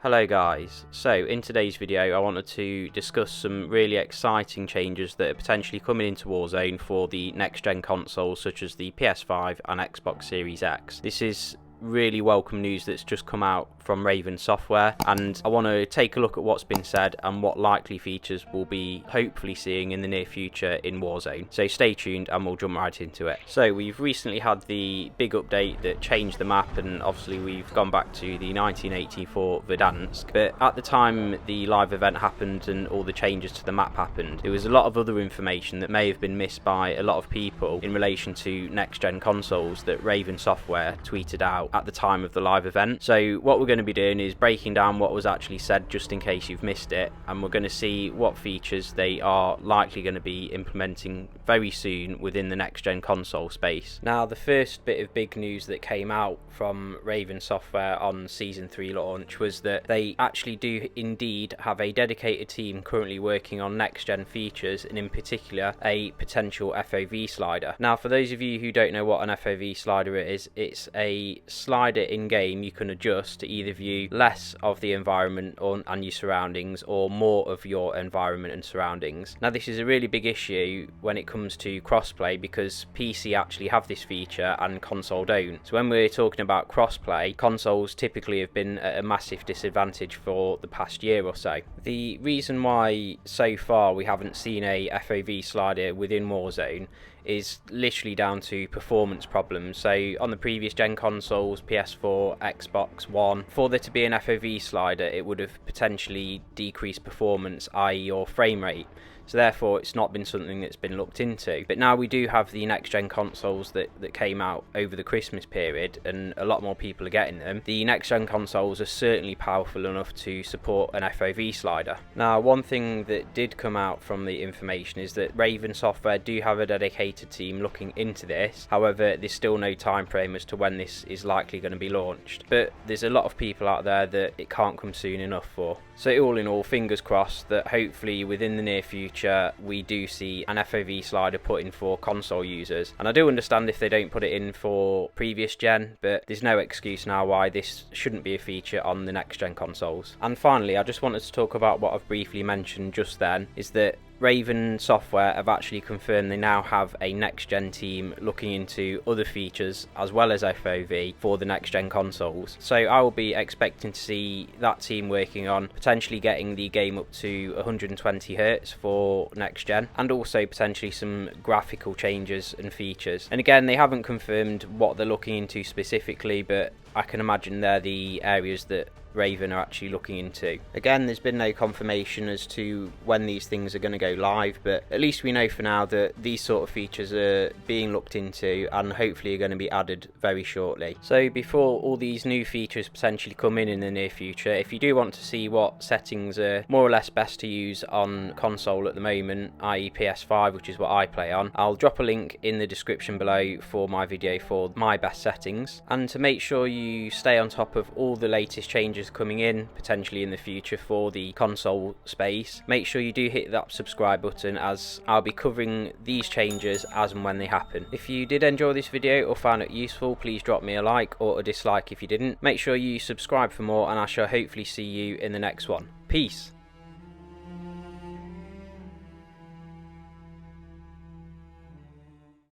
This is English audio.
Hello guys, so in today's video I wanted to discuss some really exciting changes that are potentially coming into Warzone for the next gen consoles such as the PS5 and Xbox Series X. This is really welcome news that's just come out from Raven Software, and I want to take a look at what's been said and what likely features we'll be hopefully seeing in the near future in Warzone. So stay tuned and we'll jump right into it. So we've recently had the big update that changed the map, and obviously we've gone back to the 1984 Verdansk, but at the time the live event happened and all the changes to the map happened, there was a lot of other information that may have been missed by a lot of people in relation to next gen consoles that Raven Software tweeted out at the time of the live event. So what we're going to be doing is breaking down what was actually said just in case you've missed it, and we're going to see what features they are likely going to be implementing very soon within the next gen console space. Now, the first bit of big news that came out from Raven Software on Season 3 launch was that they actually do indeed have a dedicated team currently working on next gen features, and in particular a potential FOV slider. Now, for those of you who don't know what an FOV slider is, it's a slider in game you can adjust to either view less of the environment and your surroundings, or more of your environment and surroundings. Now, this is a really big issue when it comes to crossplay, because PC actually have this feature and console don't. So when we're talking about crossplay, consoles typically have been at a massive disadvantage for the past year or so. The reason why so far we haven't seen a FOV slider within Warzone is literally down to performance problems. So on the previous gen consoles, PS4, Xbox One, for there to be an FOV slider, it would have potentially decreased performance, i.e. your frame rate. So therefore it's not been something that's been looked into. But now we do have the next gen consoles that came out over the Christmas period, and a lot more people are getting them. The next gen consoles are certainly powerful enough to support an FOV slider. Now, one thing that did come out from the information is that Raven Software do have a dedicated team looking into this. However, there's still no time frame as to when this is likely going to be launched. But there's a lot of people out there that it can't come soon enough for. So all in all, fingers crossed that hopefully within the near future we do see an FOV slider put in for console users. And I do understand if they don't put it in for previous gen, but there's no excuse now why this shouldn't be a feature on the next gen consoles. And finally, I just wanted to talk about what I've briefly mentioned just then, is that Raven Software have actually confirmed they now have a next gen team looking into other features as well as FOV for the next gen consoles. So I will be expecting to see that team working on potentially getting the game up to 120 Hz for next gen, and also potentially some graphical changes and features. And again, they haven't confirmed what they're looking into specifically, but I can imagine they're the areas that Raven are actually looking into. Again, there's been no confirmation as to when these things are going to go live, but at least we know for now that these sort of features are being looked into and hopefully are going to be added very shortly. So before all these new features potentially come in the near future, if you do want to see what settings are more or less best to use on console at the moment, i.e. PS5, which is what I play on, I'll drop a link in the description below for my video for my best settings. And to make sure you stay on top of all the latest changes coming in potentially in the future for the console space, make sure you do hit that subscribe button, as I'll be covering these changes as and when they happen. If you did enjoy this video or found it useful, please drop me a like or a dislike if you didn't. Make sure you subscribe for more, and I shall hopefully see you in the next one. Peace.